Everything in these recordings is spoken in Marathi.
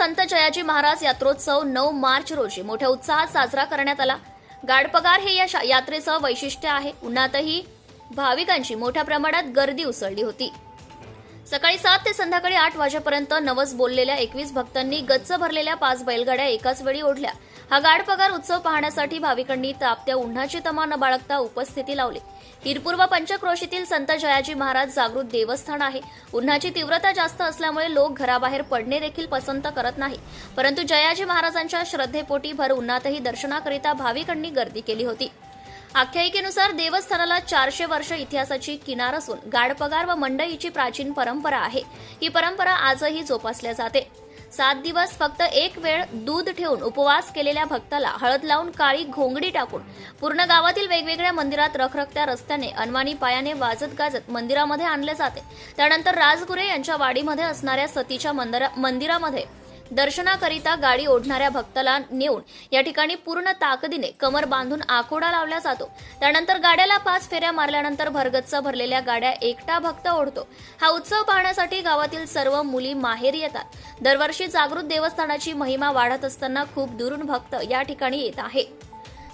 संत जयाजी महाराज यात्रोत्सव 9 मार्च रोजी मोठ्या उत्साहात साजरा करण्यात आला। गाडपगार हे या यात्रेचं वैशिष्ट्य आहे। उन्हातही भाविकांची मोठ्या प्रमाणात गर्दी उसळली होती। सकाळी 7 ते संध्याकाळी 8 वाजेपर्यंत नवस बोललेल्या 21 भक्तांनी गच्च भरलेल्या 5 बैलगाड्या एकाच वेळी ओढल्या। हा गाडपगार उत्सव पाहण्यासाठी भाविकांनी तापत्या उन्हाची तमा न बाळगता उपस्थिती लावली। हिरपूर पंचक्रोशीतील संत जयाजी महाराज जागृत देवस्थान आहे। उन्हाची तीव्रता जास्त असल्यामुळे लोक घराबाहेर पडणे देखील पसंत करत नाही, परंतु जयाजी महाराजांच्या श्रद्धेपोटी भर उन्हातही दर्शनाकरिता भाविकांनी गर्दी केली होती। आख्यायिकेनुसार देवस्थानाला 400 वर्ष इतिहासाची किनार असून गाडपगार व मंडईची प्राचीन परंपरा आहे। ही परंपरा आजही जोपासल्या जाते। 7 दिवस फक्त एक वेळ दूध ठेवून उपवास केलेल्या भक्ताला हळद लावून काळी घोंगडी टाकून पूर्ण गावातील वेगवेगळ्या मंदिरात रखरखत्या रस्त्याने अनवाणी पायाने वाजत गाजत मंदिरामध्ये आणले जाते। त्यानंतर राजगुरे यांच्या वाडीमध्ये असणाऱ्या सतीच्या मंदिरामध्ये दर्शनाकरिता गाडी ओढणाऱ्या भक्ताला नेऊन या ठिकाणी पूर्ण ताकदीने कमर बांधून आखोडा लावला जातो। त्यानंतर गाड्याला 5 फेऱ्या मारल्यानंतर भरगच्च भरलेल्या गाड्या एकटा भक्त ओढतो। हा उत्सव पाहण्यासाठी गावातील सर्व मुली माहेरी येतात। दरवर्षी जागृत देवस्थानाची महिमा वाढत असताना खूप दुरून भक्त या ठिकाणी येत आहे।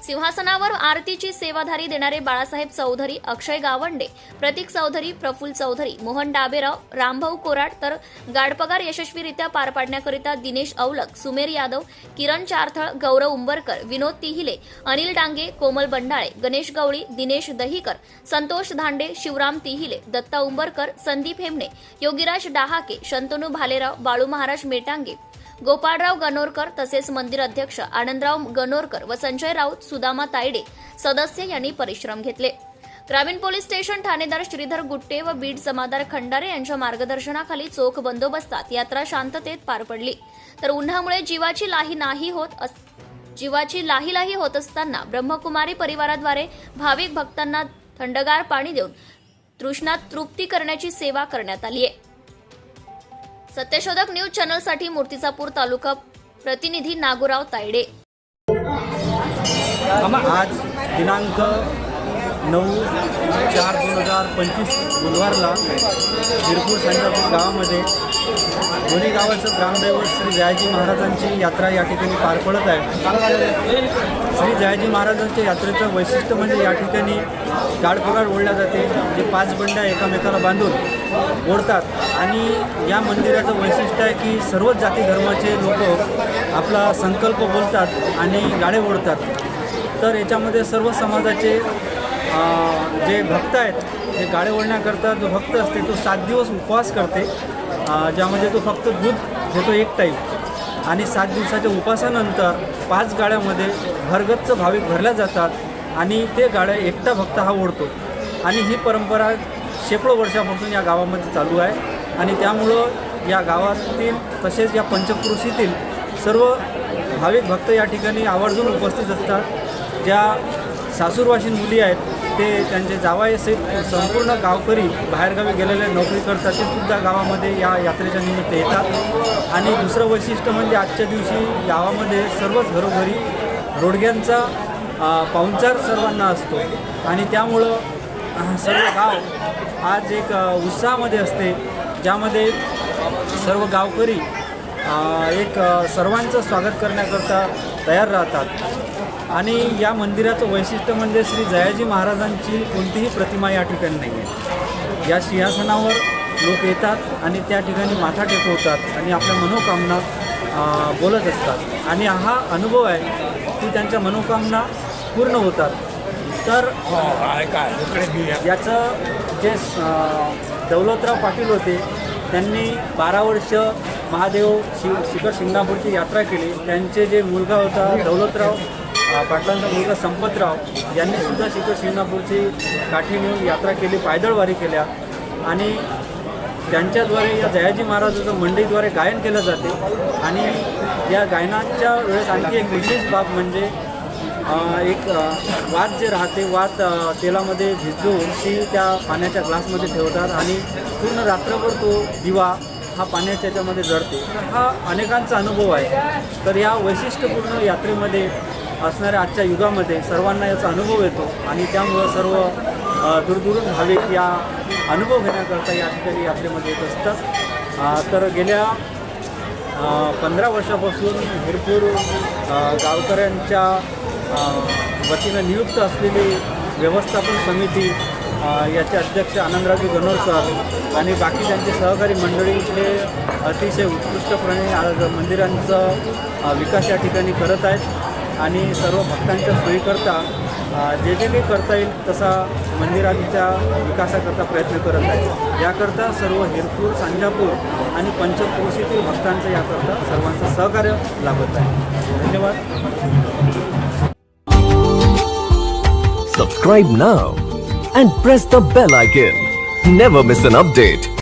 सिंहासनावर आरतीची सेवाधारी देणारे बाळासाहेब चौधरी, अक्षय गावंडे, प्रतीक चौधरी, प्रफुल्ल चौधरी, मोहन डाबेराव, रामभाऊ कोराट, तर गाडपगार यशस्वीरित्या पार पाडण्याकरिता दिनेश औलख, सुमेर यादव, किरण चारथळ, गौरव उंबरकर, विनोद तिहिले, अनिल डांगे, कोमल बंडाळे, गणेश गवळी, दिनेश दहीकर, संतोष धांडे, शिवराम तिहिले, दत्ता उंबरकर, संदीप हेमणे, योगीराज डाहाके, शंतनू भालेराव, बाळू महाराज मेटांगे, गोपाळराव गणोरकर तसेच मंदिर अध्यक्ष आनंदराव गणोरकर व संजय राऊत, सुदामा तायडे सदस्य यांनी परिश्रम घेतले। ग्रामीण पोलीस स्टेशन ठाणेदार श्रीधर गुट्टे व बीड जमादार खंडारे यांच्या मार्गदर्शनाखाली चोख बंदोबस्तात यात्रा शांततेत पार पडली। तर उन्हामुळे जीवाची लाही होत असताना ब्रह्मकुमारी परिवाराद्वारे भाविक भक्तांना थंडगार पाणी देऊन तृष्णा तृप्ती करण्याची सेवा करण्यात आली आहे। सत्यशोधक न्यूज चॅनलसाठी मूर्तिजापूर तालुका प्रतिनिधी नागोराव तायडे। आज दिनांक 9/4/2025 बुधवारला हिरपूर संजापूर गावामध्ये दोन्ही गावाचं ग्रामदैवत श्री जयाजी महाराजांची यात्रा या ठिकाणी पार पडत आहे। श्री जयाजी महाराजांच्या यात्रेचं वैशिष्ट्य म्हणजे या ठिकाणी गाडपगार ओढल्या जाते, जे 5 बंड्या एकामेकाला बांधून ओढतात। आणि या मंदिराचं वैशिष्ट्य आहे की सर्वच जाती धर्माचे लोक आपला संकल्प बोलतात आणि गाडे ओढतात। तर याच्यामध्ये सर्व समाजाचे जे भक्त आहेत ते गाडे ओढण्याकरता जो भक्त असते तो 7 दिवस उपवास करते, ज्यामध्ये तो फक्त दूध घेतो एक टाईम। आणि 7 दिवसाच्या उपवासानंतर 5 गाड्यामध्ये भरगच्च भाविक भरल्या जातात आणि ते गाड्या एकटा भक्त हा ओढतो। आणि ही परंपरा शेकडो वर्षापासून या गावामध्ये चालू आहे। आणि त्यामुळं या गावातील तसेच या पंचक्रोशीतील सर्व भाविक भक्त या ठिकाणी आवर्जून उपस्थित असतात। ज्या सासूरवाशीन मुली आहेत ते त्यांचे जावयासहित संपूर्ण गावकरी बाहेरगावी गेलेले नोकरी करतात, ते सुद्धा गावामध्ये या यात्रेच्या निमित्त येतात। आणि दुसरं वैशिष्ट्य म्हणजे आजच्या दिवशी गावामध्ये सर्वच घरोघरी रोडग्यांचा पाहुणचार सर्वांना असतो। आणि त्यामुळं सर्व गाव आज एक उत्साहामध्ये असते, ज्यामध्ये सर्व गावकरी एक सर्वांचं स्वागत करण्याकरता तयार राहतात। आणि या मंदिराचं वैशिष्ट्य म्हणजे श्री जयाजी महाराजांची कोणतीही प्रतिमा या ठिकाणी नाही आहे। या सिंहासनावर लोक येतात आणि त्या ठिकाणी माथा टेकवतात आणि आपल्या मनोकामना बोलत असतात। आणि हा अनुभव आहे की त्यांच्या मनोकामना पूर्ण होतात। तर याचं जे दौलतराव पाटील होते त्यांनी 12 वर्ष महादेव शिखर शिंगणापूरची यात्रा केली। त्यांचे जे मुलगा होता दौलतराव पाटलांचा मुलगा संपतराव यांनी सुद्धा शिखर शिंगणापूरची काठी नेऊन यात्रा केली, पायदळवारी केल्या। आणि त्यांच्याद्वारे या जयाजी महाराजाचं मंडईद्वारे गायन केलं जाते। आणि या गायनाच्या वेळेस आणखी एक विशेष बाब म्हणजे एक वात जे राहते, वात तेलामध्ये भिजवून ती त्या पाण्याच्या ग्लासमध्ये ठेवतात आणि पूर्ण रात्रभर तो दिवा हा पाण्याच्या याच्यामध्ये जळते। हा अनेकांचा अनुभव आहे। तर या वैशिष्ट्यपूर्ण यात्रेमध्ये असणाऱ्या आजच्या युगामध्ये सर्वांना याचा अनुभव येतो आणि त्यामुळं सर्व दूरदूरून भाविक या अनुभव घेण्याकरता या ठिकाणी यात्रेमध्ये येत असतात। तर गेल्या 15 वर्षापासून हिरपूर गावकऱ्यांच्या वतीनं नियुक्त असलेली व्यवस्थापन समिती याचे अध्यक्ष आनंदरावजी गणोरकर आणि बाकी त्यांचे सहकारी मंडळी हे अतिशय उत्कृष्टपणे आज मंदिरांचा विकास या ठिकाणी करत आहेत आणि सर्व भक्तांच्या सोयीकरता जे काही करता येईल तसा मंदिरांच्या विकासाकरता प्रयत्न करत आहेत. याकरता सर्व हिरपूर, सांजापूर आणि पंचक्रोशीतील भक्तांचं याकरता सर्वांचं सहकार्य लाभत आहे. धन्यवाद. Subscribe now and press the bell icon. Never miss an update.